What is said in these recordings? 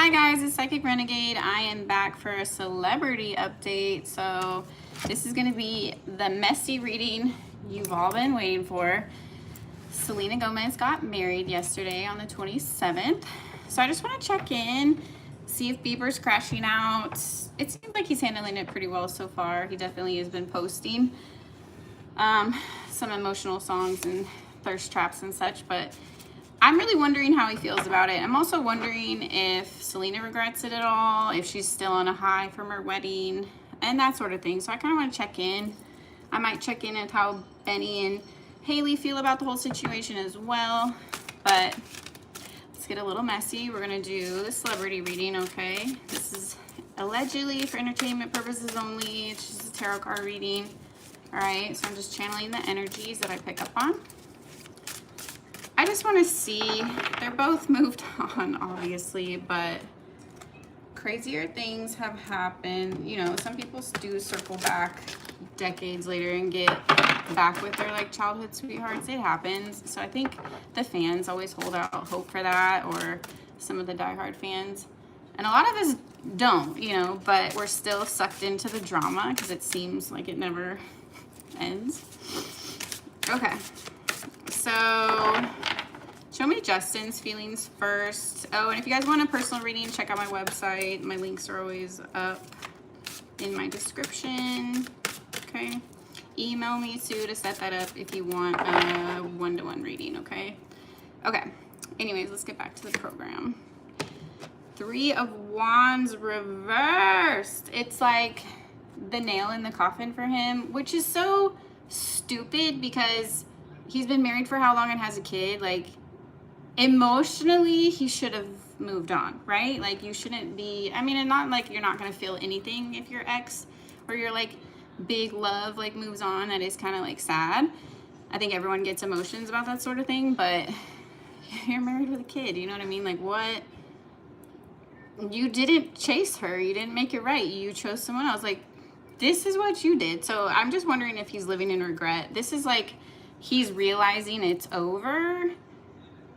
Hi guys, it's Psychic Renegade. I am back for a celebrity update. So this is going to be the messy reading you've all been waiting for. Selena Gomez got married yesterday on the 27th. So I just want to check in, see if Bieber's crashing out. It seems like he's handling it pretty well so far. He definitely has been posting some emotional songs and thirst traps and such, but I'm really wondering how he feels about it. I'm also wondering if Selena regrets it at all, if she's still on a high from her wedding, and that sort of thing. So I kind of want to check in. I might check in with how Benny and Haley feel about the whole situation as well. But let's get a little messy. We're going to do the celebrity reading, okay? This is allegedly for entertainment purposes only. It's just a tarot card reading. All right, so I'm just channeling the energies that I pick up on. I just want to see, they're both moved on, obviously, but crazier things have happened. You know, some people do circle back decades later and get back with their like childhood sweethearts. It happens. So I think the fans always hold out hope for that, or some of the diehard fans. And a lot of us don't, you know, but we're still sucked into the drama because it seems like it never ends. Okay. So, show me Justin's feelings first. Oh, and if you guys want a personal reading, check out my website. My links are always up in my description. Okay. Email me too to set that up if you want a one-to-one reading, okay? Okay. Anyways, let's get back to the program. 3 of Wands reversed. It's like the nail in the coffin for him, which is so stupid because he's been married for how long and has a kid? Like, emotionally, he should have moved on, right? Like, you shouldn't be, I mean, and not like you're not going to feel anything if your ex or your, like, big love, like, moves on. That is kind of, like, sad. I think everyone gets emotions about that sort of thing, but you're married with a kid, you know what I mean? Like, what? You didn't chase her. You didn't make it right. You chose someone else. Like, this is what you did. So I'm just wondering if he's living in regret. This is like, he's realizing it's over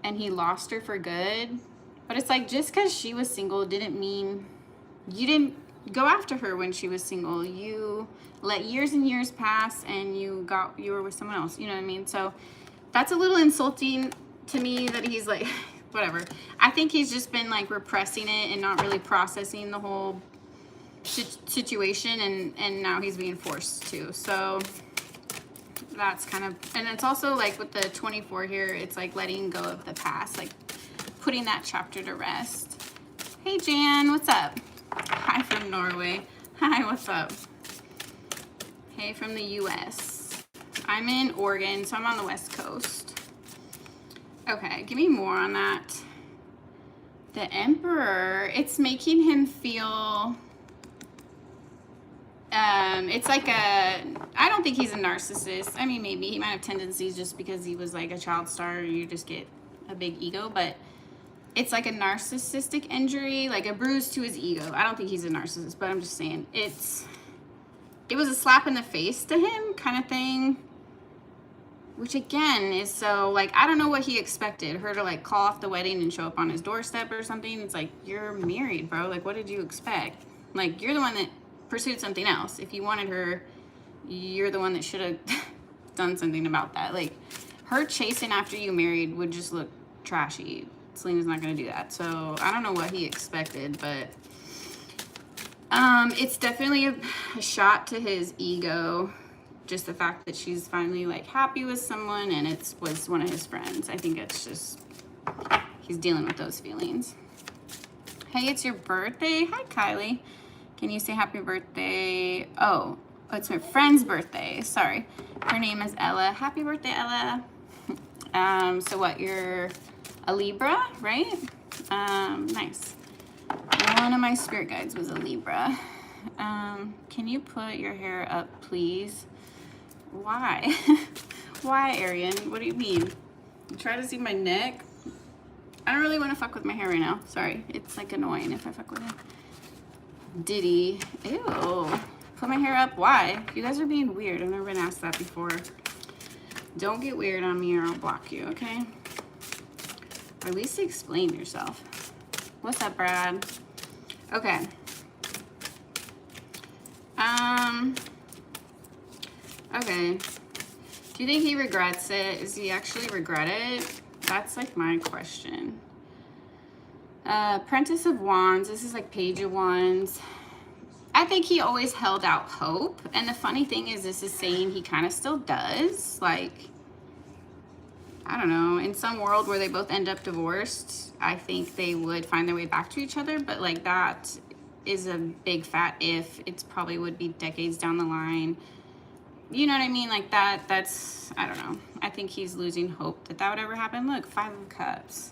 and he lost her for good. But it's like, just because she was single didn't mean you didn't go after her when she was single. You let years and years pass and you were with someone else. You know what I mean? So that's a little insulting to me that he's like, whatever. I think he's just been like repressing it and not really processing the whole situation, and now he's being forced to. So that's kind of, and it's also like with the 24 here, it's like letting go of the past, like putting that chapter to rest. Hey Jan, what's up? Hi from Norway. Hi, what's up? Hey from the US. I'm in Oregon, so I'm on the West Coast. Okay, give me more on that. The Emperor, it's making him feel, it's like I don't think he's a narcissist. I mean, maybe he might have tendencies just because he was like a child star, you just get a big ego, but it's like a narcissistic injury, like a bruise to his ego. I don't think he's a narcissist, but I'm just saying it was a slap in the face to him kind of thing, which again is so like, I don't know what he expected, her to like call off the wedding and show up on his doorstep or something. It's like, you're married, bro. Like, what did you expect? Like, you're the one that pursued something else. If you wanted her, you're the one that should have done something about that. Like, her chasing after you married would just look trashy. Selena's not going to do that. So I don't know what he expected, but it's definitely a shot to his ego. Just the fact that she's finally like happy with someone and it was one of his friends. I think it's just, he's dealing with those feelings. Hey, it's your birthday. Hi, Kylie. Can you say happy birthday? Oh, it's my friend's birthday. Sorry. Her name is Ella. Happy birthday, Ella. So what, you're a Libra, right? Nice. One of my spirit guides was a Libra. Can you put your hair up, please? Why? Why, Arian? What do you mean? You try to see my neck? I don't really want to fuck with my hair right now. Sorry. It's like annoying if I fuck with it. Diddy. Ew. Put my hair up. Why? You guys are being weird. I've never been asked that before. Don't get weird on me or I'll block you, okay? Or at least explain yourself. What's up, Brad? Okay. Okay. Do you think he regrets it? Does he actually regret it? That's like my question. Princess of Wands. This is like Page of Wands. I think he always held out hope. And the funny thing is, this is saying he kind of still does. Like, I don't know, in some world where they both end up divorced, I think they would find their way back to each other. But like, that is a big fat if. It's probably would be decades down the line. You know what I mean? Like that's, I don't know. I think he's losing hope that that would ever happen. Look, 5 of Cups.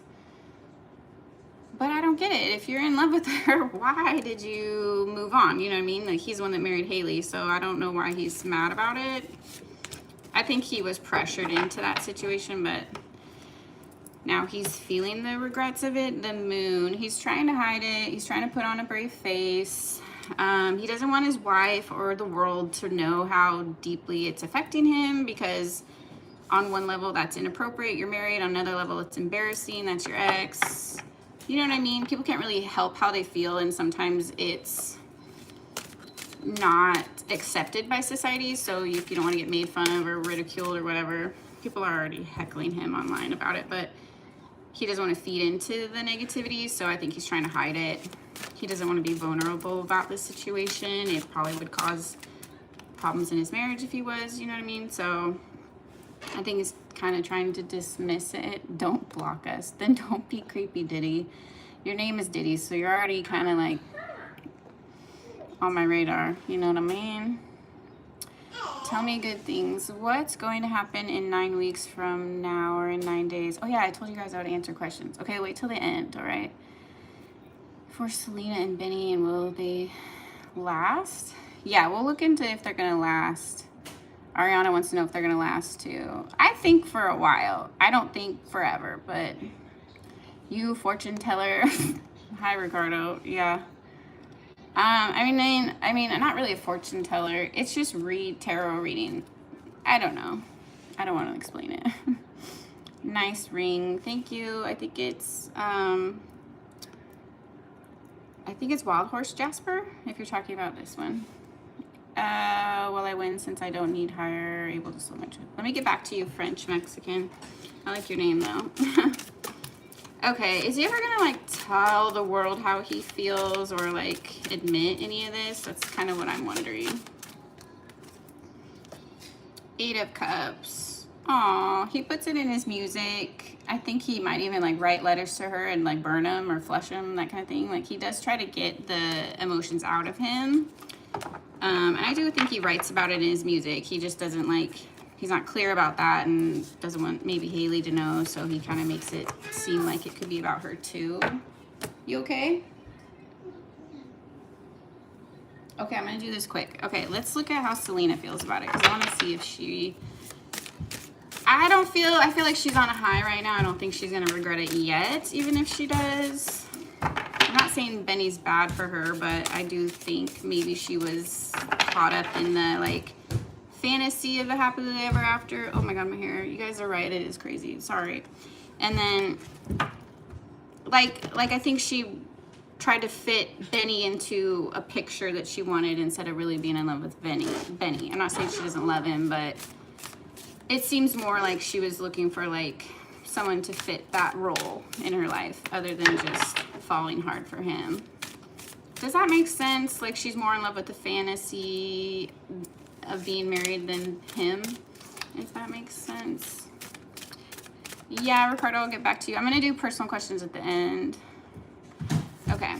But I don't get it. If you're in love with her, why did you move on? You know what I mean? Like, he's the one that married Haley, so I don't know why he's mad about it. I think he was pressured into that situation, but now he's feeling the regrets of it. The Moon, he's trying to hide it. He's trying to put on a brave face. He doesn't want his wife or the world to know how deeply it's affecting him, because on one level that's inappropriate, you're married. On another level it's embarrassing, that's your ex. You know what I mean? People can't really help how they feel, and sometimes it's not accepted by society. So if you don't want to get made fun of or ridiculed or whatever, people are already heckling him online about it, but he doesn't want to feed into the negativity, so I think he's trying to hide it. He doesn't want to be vulnerable about this situation. It probably would cause problems in his marriage if he was, you know what I mean? So I think he's kind of trying to dismiss it. Don't block us. Then don't be creepy, Diddy. Your name is Diddy, so you're already kind of like on my radar. You know what I mean? Tell me good things. What's going to happen in 9 weeks from now, or in 9 days? Oh yeah, I told you guys I would answer questions. Okay, wait till the end, all right? For Selena and Benny, and will they last? Yeah, we'll look into if they're gonna last. Ariana wants to know if they're gonna last too. I think for a while. I don't think forever, but you, fortune teller. Hi, Ricardo. Yeah. I mean, I'm not really a fortune teller. It's just tarot reading. I don't know. I don't want to explain it. Nice ring. Thank you. I think it's Wild Horse Jasper, if you're talking about this one. Well, I win since I don't need higher, able to slow my trip. Let me get back to you, French Mexican. I like your name though. Okay, is he ever gonna like tell the world how he feels, or like admit any of this? That's kind of what I'm wondering. 8 of Cups. Aw, he puts it in his music. I think he might even like write letters to her and like burn them or flush them, that kind of thing. Like, he does try to get the emotions out of him. And I do think he writes about it in his music. He just doesn't like, he's not clear about that, and doesn't want maybe Haley to know, so he kind of makes it seem like it could be about her too. You okay? Okay, I'm gonna do this quick. Okay, let's look at how Selena feels about it, because I want to see if she... I feel like she's on a high right now. I don't think she's gonna regret it yet, even if she does. I'm not saying Benny's bad for her, but I do think maybe she was caught up in the like fantasy of a happily ever after. Oh my god, my hair. You guys are right, it is crazy. Sorry. And then like I think she tried to fit Benny into a picture that she wanted instead of really being in love with Benny. I'm not saying she doesn't love him, but it seems more like she was looking for like someone to fit that role in her life other than just falling hard for him. Does that make sense? Like, she's more in love with the fantasy of being married than him, if that makes sense. Yeah, Ricardo, I'll get back to you. I'm gonna do personal questions at the end. Okay.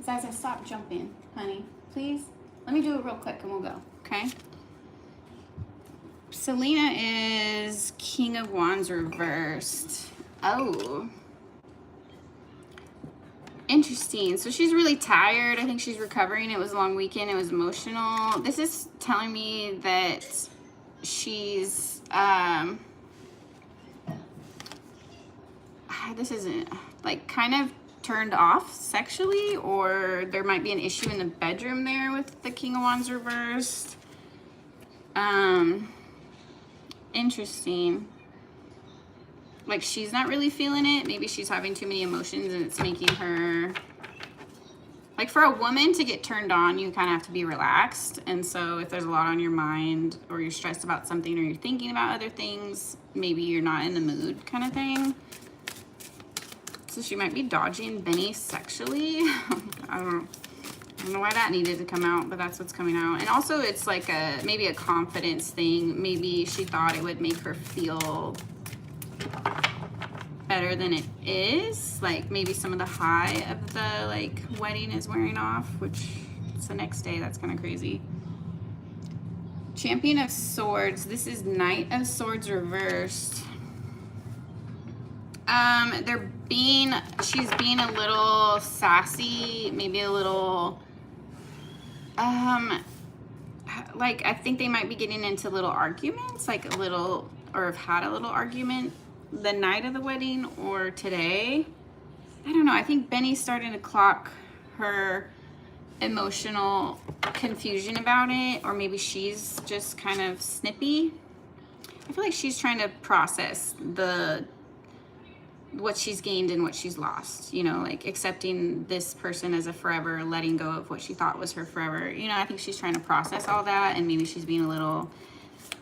Zaza, stop jumping, honey, please. Let me do it real quick and we'll go, okay? Selena is King of Wands reversed. Oh. Interesting. So she's really tired. I think she's recovering. It was a long weekend. It was emotional. This is telling me that she's, this isn't, like, kind of turned off sexually, or there might be an issue in the bedroom there with the King of Wands reversed. Interesting. like she's not really feeling it. Maybe she's having too many emotions and it's making her, like for a woman to get turned on, you kind of have to be relaxed. And so if there's a lot on your mind or you're stressed about something or you're thinking about other things, maybe you're not in the mood kind of thing. So she might be dodging Benny sexually. I don't know why that needed to come out, but that's what's coming out. And also it's like maybe a confidence thing. Maybe she thought it would make her feel better than it is. Like maybe some of the high of the like wedding is wearing off, which it's the next day. That's kind of crazy. Champion of Swords. This is Knight of Swords reversed. She's being a little sassy, maybe a little, like I think they might be getting into little arguments, like a little, or have had a little argument the night of the wedding or today. I don't know. I think Benny's starting to clock her emotional confusion about it, or maybe she's just kind of snippy. I feel like she's trying to process what she's gained and what she's lost, you know, like accepting this person as a forever, letting go of what she thought was her forever. You know, I think she's trying to process all that, and maybe she's being a little,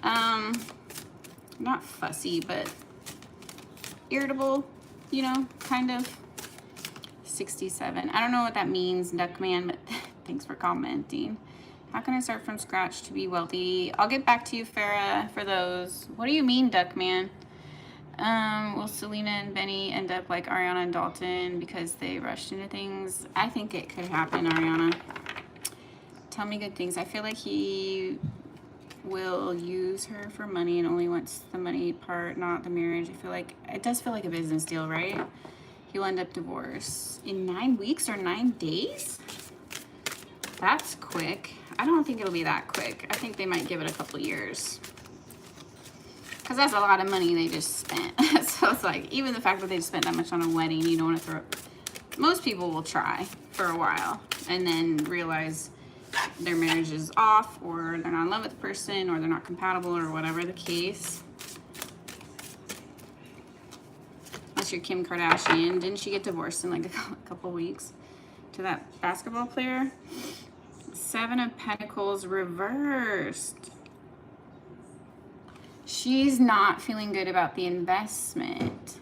not fussy, but irritable, you know, kind of. 67. I don't know what that means, Duckman, but thanks for commenting. How can I start from scratch to be wealthy? I'll get back to you, Farah, for those. What do you mean, Duckman? Will Selena and Benny end up like Ariana and Dalton because they rushed into things? I think it could happen, Ariana. Tell me good things. I feel like he will use her for money and only wants the money part, not the marriage. I feel like it does feel like a business deal, right? He'll end up divorced in 9 weeks or 9 days. That's quick. I don't think it'll be that quick. I think they might give it a couple years. Because that's a lot of money they just spent. So it's like, even the fact that they spent that much on a wedding, you don't want to throw. Most people will try for a while and then realize their marriage is off, or they're not in love with the person, or they're not compatible, or whatever the case. Unless you're Kim Kardashian. Didn't she get divorced in like a couple weeks to that basketball player? 7 of Pentacles reversed. She's not feeling good about the investment.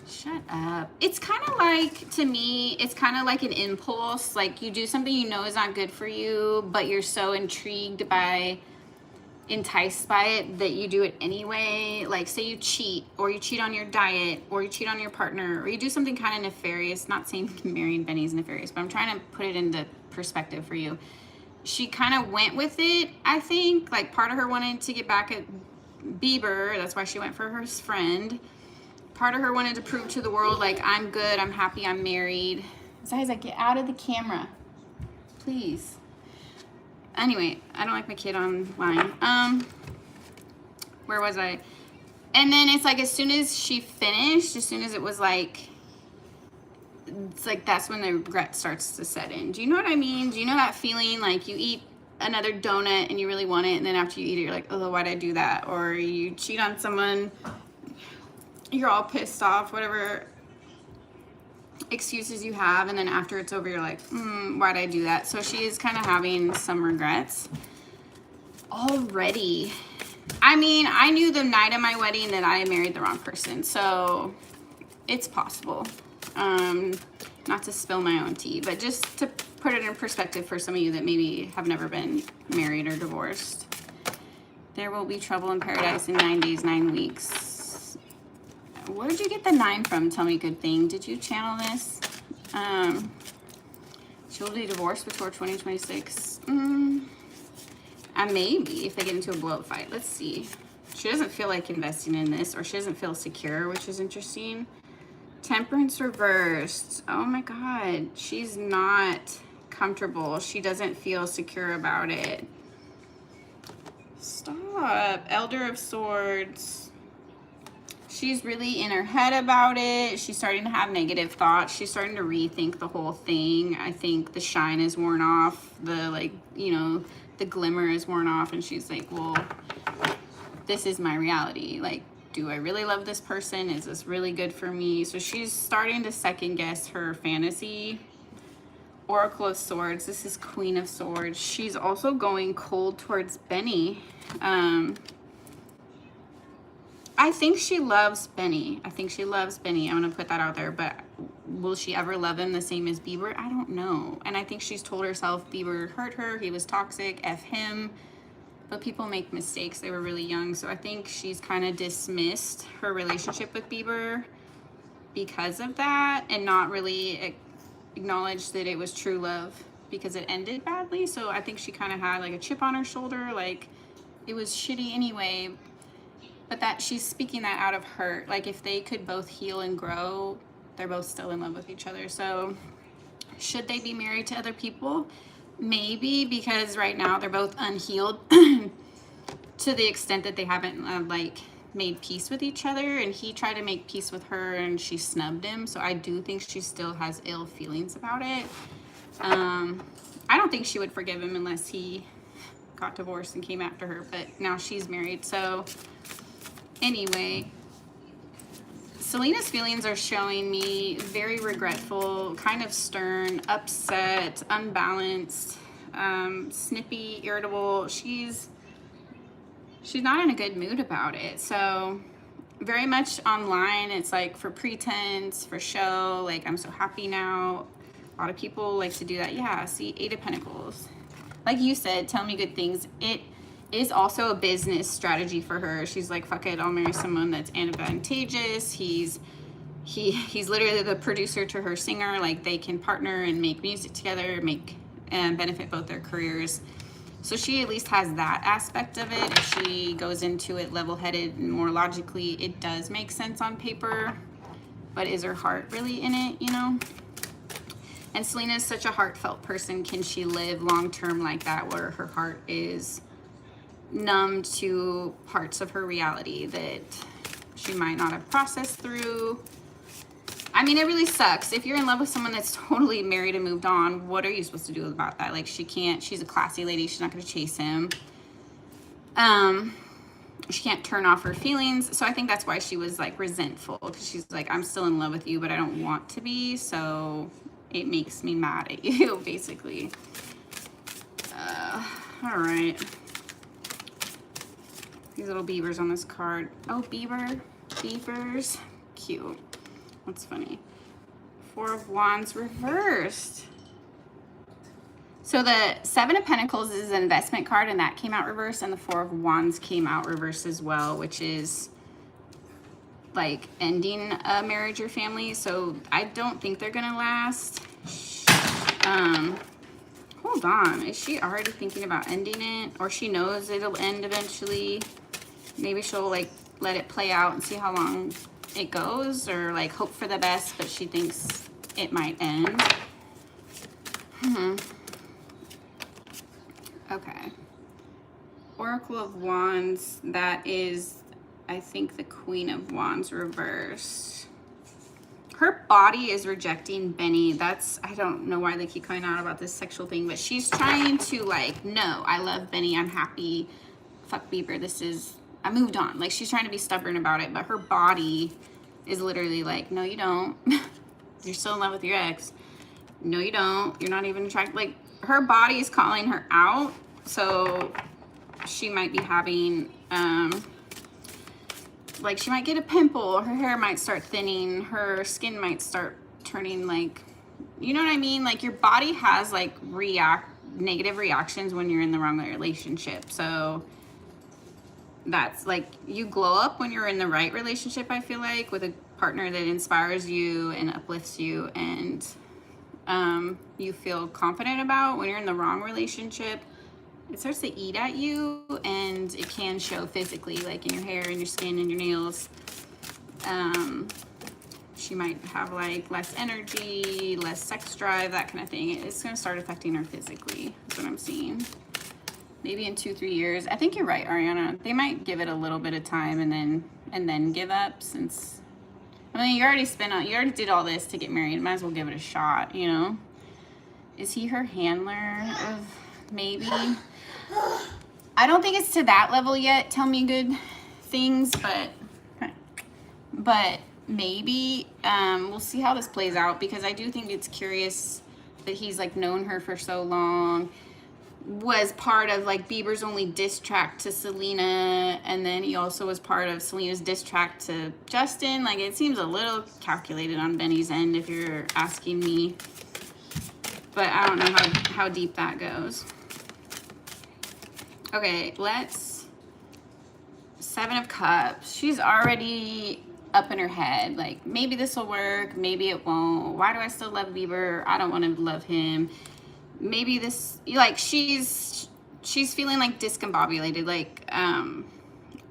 Shut up. It's kind of like, to me, it's kind of like an impulse. Like you do something you know is not good for you, but you're so enticed by it that you do it anyway. Like say you cheat, or you cheat on your diet, or you cheat on your partner, or you do something kind of nefarious. Not saying marrying Benny is nefarious, but I'm trying to put it into perspective for you. She kind of went with it, I think. Like part of her wanted to get back at Bieber. That's why she went for her friend. Part of her wanted to prove to the world, like, I'm good, I'm happy, I'm married. Ziza, get out of the camera, please. Anyway, I don't like my kid online. Where was I? And then it's like, as soon as she finished, as soon as it was like, it's like that's when the regret starts to set in. Do you know what I mean? Do you know that feeling like you eat another donut and you really want it, and then after you eat it, you're like, oh, why'd I do that? Or you cheat on someone, you're all pissed off, whatever excuses you have, and then after it's over, you're like, why'd I do that? So she is kind of having some regrets already. I mean, I knew the night of my wedding that I married the wrong person, so it's possible. Not to spill my own tea, but just to put it in perspective for some of you that maybe have never been married or divorced. There will be trouble in paradise in 9 days, 9 weeks. Where did you get the 9 from? Tell me a good thing. Did you channel this? She'll be divorced before 2026. Maybe if they get into a blow-up fight. Let's see. She doesn't feel like investing in this, or she doesn't feel secure, which is interesting. Temperance reversed. Oh my God. She's not comfortable. She doesn't feel secure about it. Stop. Elder of Swords. She's really in her head about it. She's starting to have negative thoughts. She's starting to rethink the whole thing. I think the shine is worn off. The, like, you know, the glimmer is worn off. And she's like, well, this is my reality. Like, do I really love this person? Is this really good for me? So she's starting to second guess her fantasy. Oracle of Swords, this is Queen of Swords. She's also going cold towards Benny. I think she loves Benny. I think she loves Benny. I'm gonna put that out there, but will she ever love him the same as Bieber? I don't know. And I think she's told herself Bieber hurt her, he was toxic, F him. But people make mistakes. They were really young. So I think she's kind of dismissed her relationship with Bieber because of that, and not really acknowledged that it was true love because it ended badly. So I think she kind of had like a chip on her shoulder, like it was shitty anyway. But that she's speaking that out of hurt. Like if they could both heal and grow, they're both still in love with each other. So should they be married to other people? Maybe, because right now they're both unhealed to the extent that they haven't like made peace with each other, and he tried to make peace with her and she snubbed him. So I do think she still has ill feelings about it. I don't think she would forgive him unless he got divorced and came after her, but now she's married. So anyway, Selena's feelings are showing me very regretful, kind of stern, upset, unbalanced, snippy, irritable. She's not in a good mood about it. So very much online, it's like for pretense, for show, like I'm so happy now. A lot of people like to do that. Yeah, see, 8 of Pentacles. Like you said, tell me good things. It is also a business strategy for her. She's like, fuck it, I'll marry someone that's advantageous. He's literally the producer to her singer. Like they can partner and make music together, make and benefit both their careers. So she at least has that aspect of it. If she goes into it level-headed and more logically, it does make sense on paper. But is her heart really in it, you know? And Selena is such a heartfelt person. Can she live long-term like that, where her heart is numbed to parts of her reality that she might not have processed through? I mean, it really sucks. If you're in love with someone that's totally married and moved on, what are you supposed to do about that? Like, she's a classy lady. She's not going to chase him. She can't turn off her feelings. So I think that's why she was like resentful, because she's like, I'm still in love with you, but I don't want to be. So it makes me mad at you, basically. All right. These little beavers on this card. Oh, beavers. Cute. That's funny. 4 of Wands reversed. So the 7 of Pentacles is an investment card, and that came out reversed, and the 4 of Wands came out reversed as well, which is like ending a marriage or family. So I don't think they're gonna last. Hold on. Is she already thinking about ending it? Or she knows it'll end eventually? Maybe she'll like let it play out and see how long it goes, or like hope for the best, but she thinks it might end. Okay. Oracle of Wands, that is, I think, the Queen of Wands reversed. Her body is rejecting Benny. That's, I don't know why they keep coming out about this sexual thing, but she's trying to like, no, I love Benny, I'm happy, fuck Bieber, I moved on. Like, she's trying to be stubborn about it, but her body is literally like, no, you don't. You're still in love with your ex. No, you don't. You're not even attracted. Like, her body is calling her out. So she might be having, like, she might get a pimple. Her hair might start thinning. Her skin might start turning like, you know what I mean? Like, your body has like negative reactions when you're in the wrong relationship. So that's like, you glow up when you're in the right relationship, I feel like, with a partner that inspires you and uplifts you and you feel confident about. When you're in the wrong relationship, it starts to eat at you, and it can show physically, like in your hair and your skin and your nails. She might have like less energy, less sex drive, that kind of thing. It's going to start affecting her physically. That's what I'm seeing. Maybe in 2-3 years. I think you're right, Ariana. They might give it a little bit of time and then give up, since, I mean, you already did all this to get married. Might as well give it a shot, you know? Is he her handler? Maybe. I don't think it's to that level yet. Tell me good things, but but maybe we'll see how this plays out, because I do think it's curious that he's like known her for so long, was part of like Bieber's only diss track to Selena, and then he also was part of Selena's diss track to Justin. Like, it seems a little calculated on Benny's end, if you're asking me, but I don't know how deep that goes. Okay, let's, 7 of Cups. She's already up in her head, like, maybe this will work, maybe it won't. Why do I still love Bieber? I don't want to love him. Maybe this, like, she's feeling like discombobulated. Like,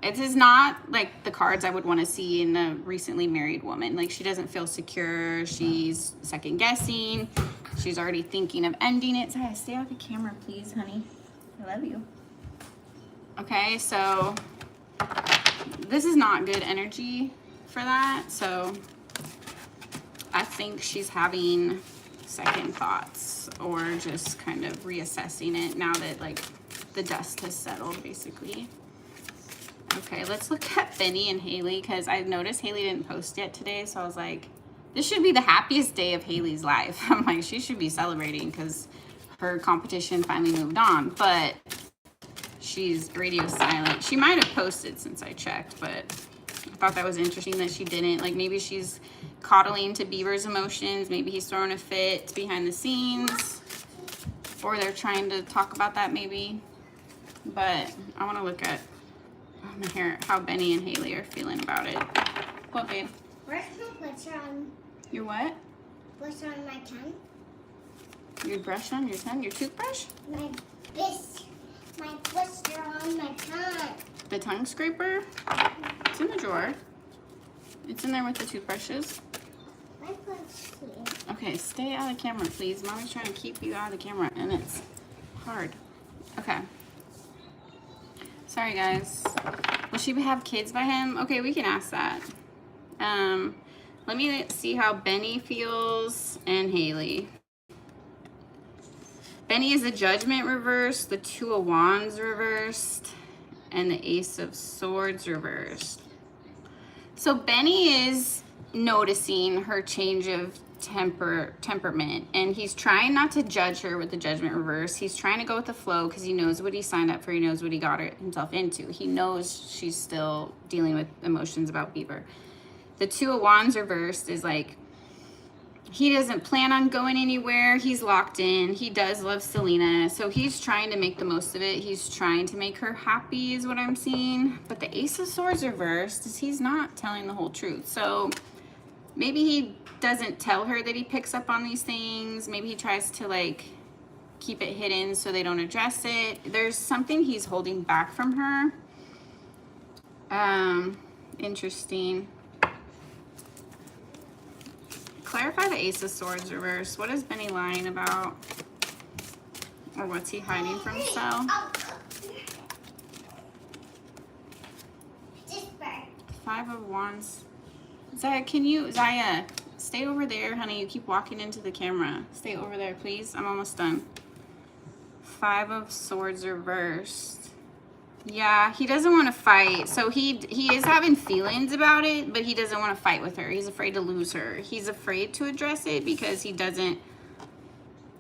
it is not like the cards I would want to see in a recently married woman. Like, she doesn't feel secure. She's second guessing. She's already thinking of ending it. Sorry, stay off the camera, please, honey. I love you. Okay, so this is not good energy for that. So I think she's having second thoughts, or just kind of reassessing it now that like the dust has settled, basically. Okay, let's look at Benny and Haley, because I noticed Haley didn't post yet today, so I was like, this should be the happiest day of Haley's life. I'm like, she should be celebrating because her competition finally moved on, but she's radio silent. She might have posted since I checked, but I thought that was interesting that she didn't. Like, maybe she's coddling to Bieber's emotions. Maybe he's throwing a fit behind the scenes, or they're trying to talk about that maybe. But I want to look at how Benny and Haley are feeling about it. What, babe? Where's my blister on? Your what? Blister on my tongue. Your brush on your tongue? Your toothbrush? My blister on my tongue. The tongue scraper? It's in the drawer. It's in there with the toothbrushes. My blister. Okay, stay out of the camera, please. Mommy's trying to keep you out of the camera, and it's hard. Okay. Sorry, guys. Will she have kids by him? Okay, we can ask that. Let me see how Benny feels and Haley. Benny is the Judgment reversed, the 2 of Wands reversed, and the Ace of Swords reversed. So Benny is noticing her change of temperament, and he's trying not to judge her with the Judgment reverse. He's trying to go with the flow because he knows what he signed up for. He knows what he got himself into. He knows she's still dealing with emotions about Bieber. The 2 of Wands reversed is like, he doesn't plan on going anywhere. He's locked in. He does love Selena, so he's trying to make the most of it. He's trying to make her happy is what I'm seeing. But the Ace of Swords reversed is he's not telling the whole truth. So maybe he doesn't tell her that he picks up on these things. Maybe he tries to like keep it hidden so they don't address it. There's something he's holding back from her. Interesting. Clarify the Ace of Swords reverse. What is Benny lying about? Or what's he hiding from himself? 5 of Wands. Zaya, stay over there, honey. You keep walking into the camera. Stay over there, please. I'm almost done. 5 of Swords reversed. Yeah, he doesn't want to fight. So he is having feelings about it, but he doesn't want to fight with her. He's afraid to lose her. He's afraid to address it because he doesn't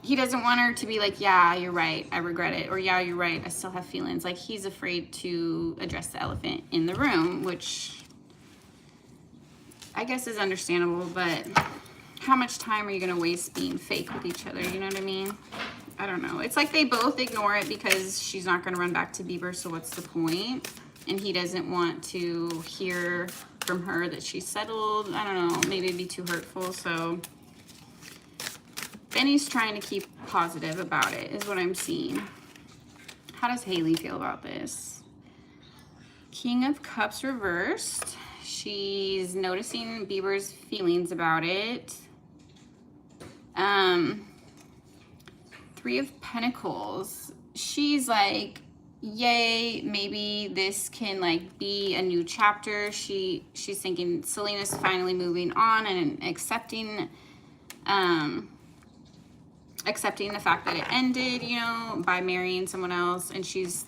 want her to be like, yeah, you're right, I regret it, or yeah, you're right, I still have feelings. Like, he's afraid to address the elephant in the room, which I guess is understandable, but how much time are you going to waste being fake with each other? You know what I mean? I don't know. It's like they both ignore it because she's not going to run back to Bieber, so what's the point? And he doesn't want to hear from her that she's settled. I don't know. Maybe it'd be too hurtful. So Benny's trying to keep positive about it is what I'm seeing. How does Haley feel about this? King of Cups reversed. She's noticing Bieber's feelings about it. 3 of Pentacles. She's like, yay, maybe this can like be a new chapter. She's thinking Selena's finally moving on and accepting the fact that it ended, you know, by marrying someone else. And she's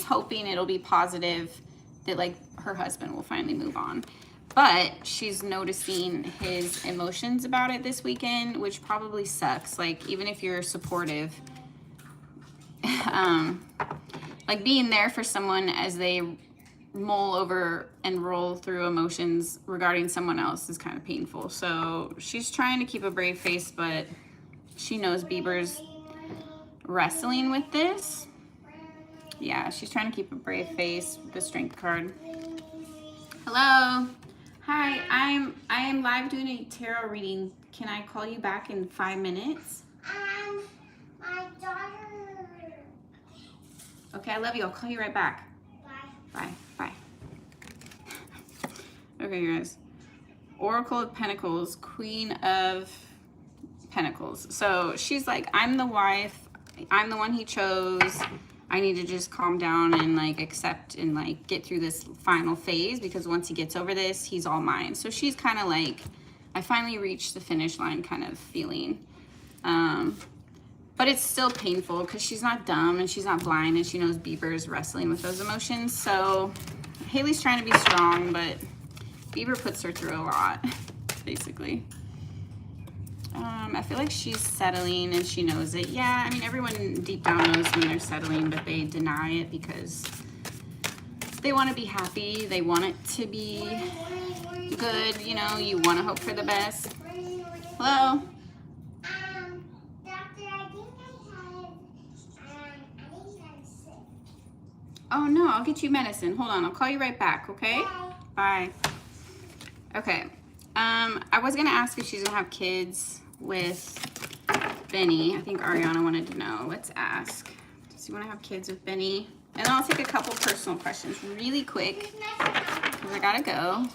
hoping it'll be positive, that like her husband will finally move on. but she's noticing his emotions about it this weekend, which probably sucks. Like, even if you're supportive, like being there for someone as they mull over and roll through emotions regarding someone else is kind of painful. So she's trying to keep a brave face, but she knows Bieber's wrestling with this. Yeah, she's trying to keep a brave face with the strength card. Hello. Hi, I am live doing a tarot reading. Can I call you back in 5 minutes? My daughter. Okay, I love you. I'll call you right back. Bye. Bye. Okay, guys. Oracle of Pentacles, Queen of Pentacles. So she's like, I'm the wife. I'm the one he chose. I need to just calm down and like accept and like get through this final phase, because once he gets over this, he's all mine. So she's kind of like, I finally reached the finish line kind of feeling. But it's still painful because she's not dumb and she's not blind, and she knows Bieber is wrestling with those emotions. So Haley's trying to be strong, but Bieber puts her through a lot, basically. I feel like she's settling and she knows it. Yeah, I mean, everyone deep down knows when they're settling, but they deny it because they want to be happy. They want it to be good. You know, you want to hope for the best. Hello? Doctor, I think I'm sick. Oh, no, I'll get you medicine. Hold on, I'll call you right back, okay? Bye. Okay. I was going to ask if she's going to have kids with Benny. I think Ariana wanted to know. Let's ask. Does he want to have kids with Benny? And then I'll take a couple personal questions really quick, because I got to go.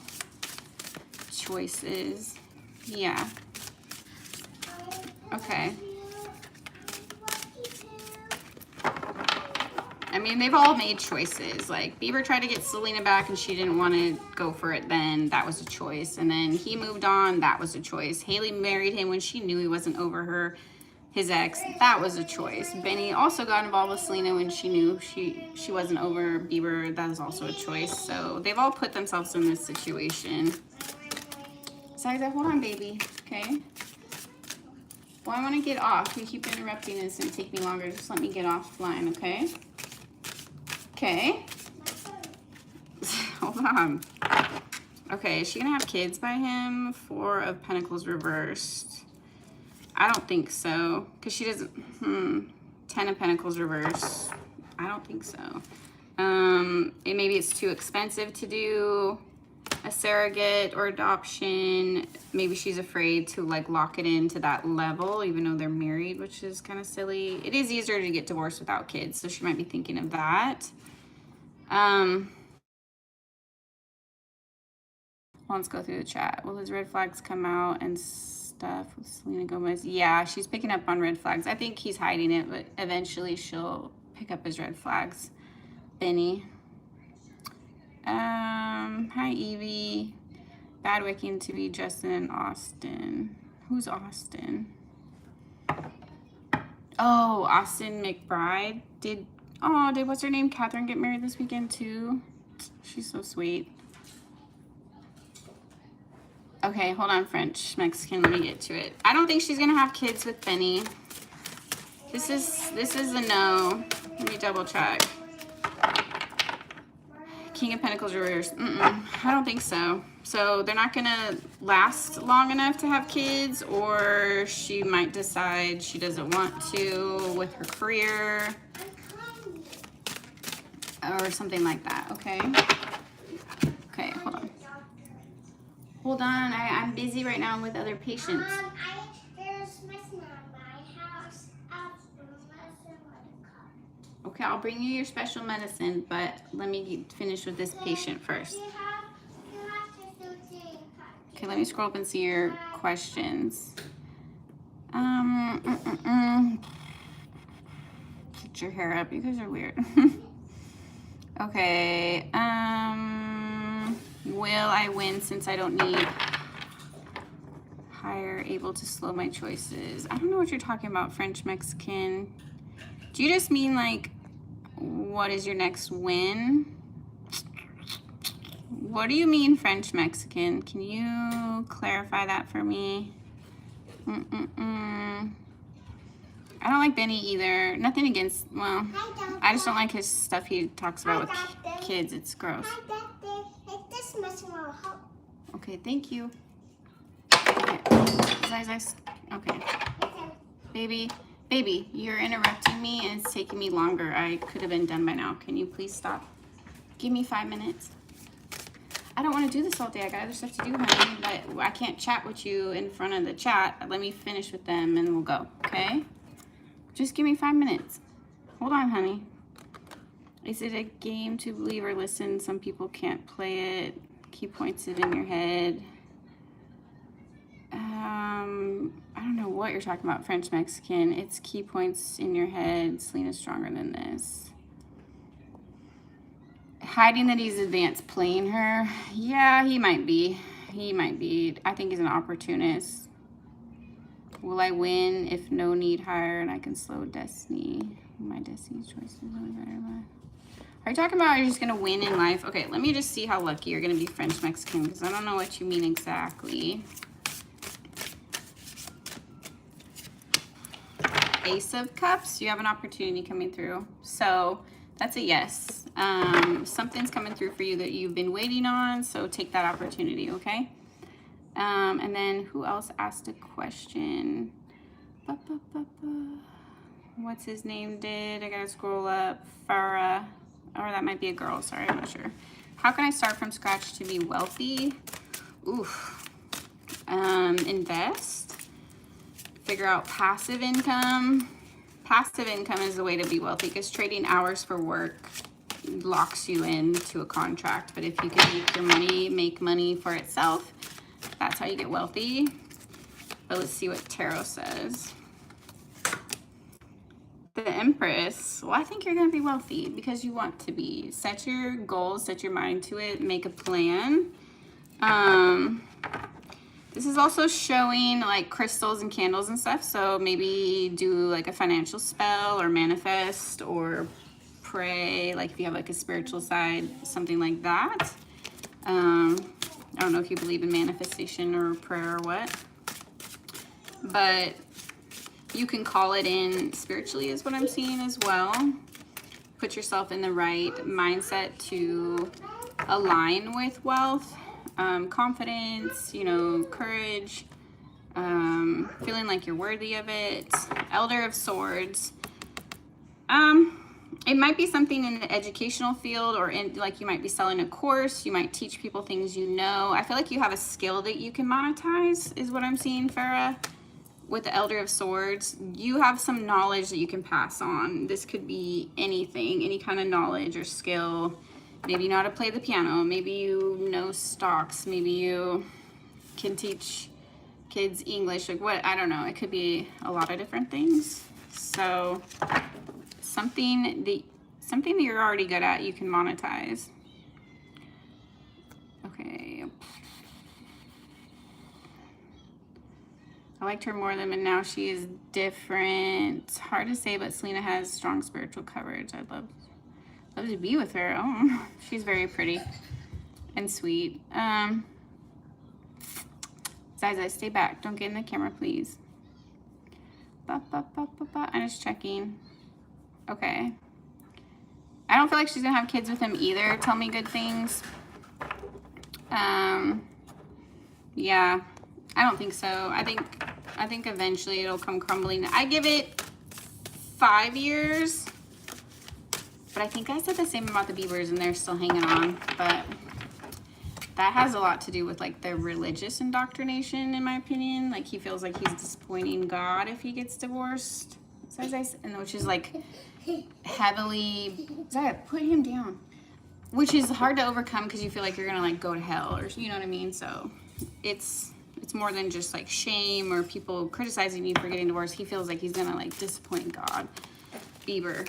Choices. Yeah. Okay. I mean, they've all made choices. Like, Bieber tried to get Selena back and she didn't want to go for it then. That was a choice. And then he moved on. That was a choice. Haley married him when she knew he wasn't over her, his ex. That was a choice. Benny also got involved with Selena when she knew she wasn't over Bieber. That was also a choice. So they've all put themselves in this situation. Ziza, hold on, baby. Okay. Well, I want to get off. You keep interrupting this and take me longer. Just let me get offline, okay? Okay. Hold on. Okay, is she gonna have kids by him? 4 of Pentacles reversed. I don't think so. Because she doesn't... 10 of Pentacles reversed. I don't think so. Maybe it's too expensive to do a surrogate or adoption. Maybe she's afraid to like lock it into that level, even though they're married, which is kind of silly. It is easier to get divorced without kids, so she might be thinking of that. Let's go through the chat. Will his red flags come out and stuff with Selena Gomez? Yeah, she's picking up on red flags. I think he's hiding it, but eventually she'll pick up his red flags. Benny. Hi Evie. Bad waking to be Justin and Austin. Who's Austin? Oh, Austin McBride. Did what's her name? Catherine get married this weekend too? She's so sweet. Okay, hold on, French Mexican. Let me get to it. I don't think she's gonna have kids with Benny. This is a no. Let me double check. King of Pentacles reversed. I don't think so. So they're not gonna last long enough to have kids, or she might decide she doesn't want to with her career, or something like that. Okay. Okay, hold on. Hold on. I'm busy right now with other patients. There's medicine at my house. Medicine with a cup. Okay, I'll bring you your special medicine, but let me finish with this patient first. You have to do things. Okay, let me scroll up and see your questions. Get your hair up. You guys are weird. Okay. Will I win since I don't need higher, able to slow my choices? I don't know what you're talking about, French Mexican. Do you just mean like, what is your next win? What do you mean French Mexican? Can you clarify that for me? I don't like Benny either. Nothing against, well, I just don't like his stuff he talks about with kids. It's gross. Okay, thank you. Okay. Okay. Baby, you're interrupting me and it's taking me longer. I could have been done by now. Can you please stop? Give me 5 minutes. I don't want to do this all day. I got other stuff to do, honey, but I can't chat with you in front of the chat. Let me finish with them and we'll go, okay? Just give me 5 minutes. Hold on, honey. Is it a game to believe or listen? Some people can't play it. Key points it in your head. I don't know what you're talking about, French Mexican. It's key points in your head. Selena's stronger than this. Hiding that he's advanced playing her. Yeah, he might be. He might be. I think he's an opportunist. Will I win if no need higher and I can slow destiny? My destiny's choice is really better. Are you talking about you're just going to win in life? Okay, let me just see how lucky you're going to be French Mexican because I don't know what you mean exactly. Ace of Cups, you have an opportunity coming through. So that's a yes. Something's coming through for you that you've been waiting on, so take that opportunity, okay? And then who else asked a question? What's his name did? I gotta scroll up. Farah, or that might be a girl, sorry, I'm not sure. How can I start from scratch to be wealthy? Oof. Invest. Figure out passive income. Passive income is the way to be wealthy because trading hours for work locks you into a contract. But if you can make money for itself, that's how you get wealthy. But let's see what tarot says. The Empress. Well, I think you're going to be wealthy because you want to be. Set your goals, set your mind to it, make a plan. This is also showing like crystals and candles and stuff. So maybe do like a financial spell or manifest or pray. Like if you have like a spiritual side, something like that. I don't know if you believe in manifestation or prayer or what. But you can call it in spiritually is what I'm seeing as well. Put yourself in the right mindset to align with wealth. Confidence, you know, courage, feeling like you're worthy of it. Elder of Swords. It might be something in the educational field or in like you might be selling a course. You might teach people things you know. I feel like you have a skill that you can monetize is what I'm seeing, Farah. With the Elder of Swords, you have some knowledge that you can pass on. This could be anything, any kind of knowledge or skill. Maybe you know how to play the piano. Maybe you know stocks. Maybe you can teach kids English. Like what? I don't know. It could be a lot of different things. So something that you're already good at, you can monetize. Okay. I liked her more than, and now she is different. It's hard to say, but Selena has strong spiritual coverage. I'd love to be with her. Oh, she's very pretty and sweet. Ziza, stay back. Don't get in the camera, please. I'm just checking. Okay. I don't feel like she's gonna have kids with him either. Tell me good things. Yeah, I don't think so. I think eventually it'll come crumbling. I give it 5 years. But I think I said the same about the Biebers and they're still hanging on. But that has a lot to do with like their religious indoctrination, in my opinion. Like he feels like he's disappointing God if he gets divorced. And which is like heavily, Zaya, put him down. Which is hard to overcome because you feel like you're gonna like go to hell or you know what I mean? So it's more than just like shame or people criticizing you for getting divorced. He feels like he's gonna like disappoint God. Bieber.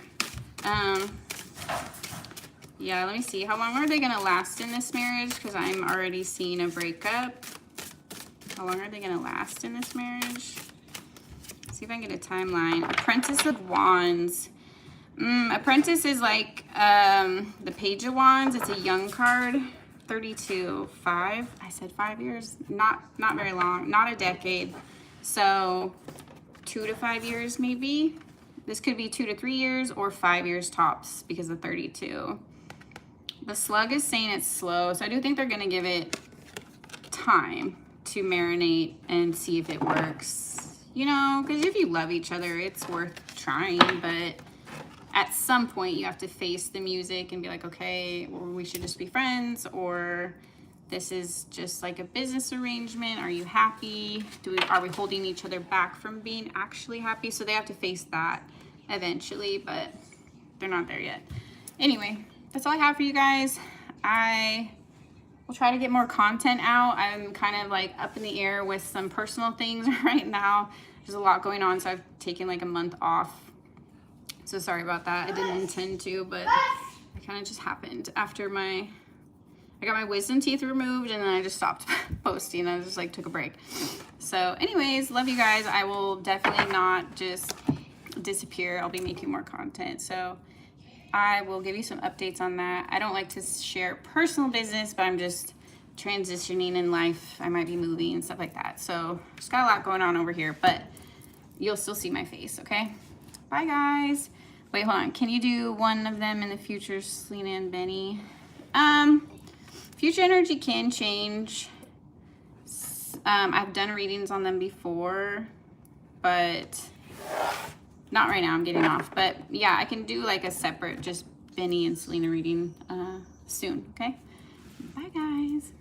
Yeah, let me see. How long are they going to last in this marriage? Because I'm already seeing a breakup. How long are they going to last in this marriage? See if I can get a timeline. Apprentice of Wands. Apprentice is like the Page of Wands. It's a young card. 32, I said 5 years, not very long, not a decade. So 2 to 5 years maybe. This could be 2 to 3 years or 5 years tops because of 32. The slug is saying it's slow, so I do think they're gonna give it time to marinate and see if it works. You know, because if you love each other, it's worth trying, but at some point you have to face the music and be like, okay, well, we should just be friends, or this is just like a business arrangement. Are you happy? Are we holding each other back from being actually happy? So they have to face that eventually, but they're not there yet. Anyway, that's all I have for you guys. I will try to get more content out. I'm kind of like up in the air with some personal things right now. There's a lot going on, so I've taken like a month off. So sorry about that. I didn't intend to, but it kind of just happened after I got my wisdom teeth removed, and then I just stopped posting. I just like took a break. So anyways, love you guys. I will definitely not just disappear. I'll be making more content. So I will give you some updates on that. I don't like to share personal business, but I'm just transitioning in life. I might be moving and stuff like that. So just got a lot going on over here, but you'll still see my face, okay? Bye, guys. Wait, hold on. Can you do one of them in the future, Selena and Benny? Future energy can change. I've done readings on them before, but not right now. I'm getting off. But yeah, I can do like a separate just Benny and Selena reading soon, okay? Bye, guys.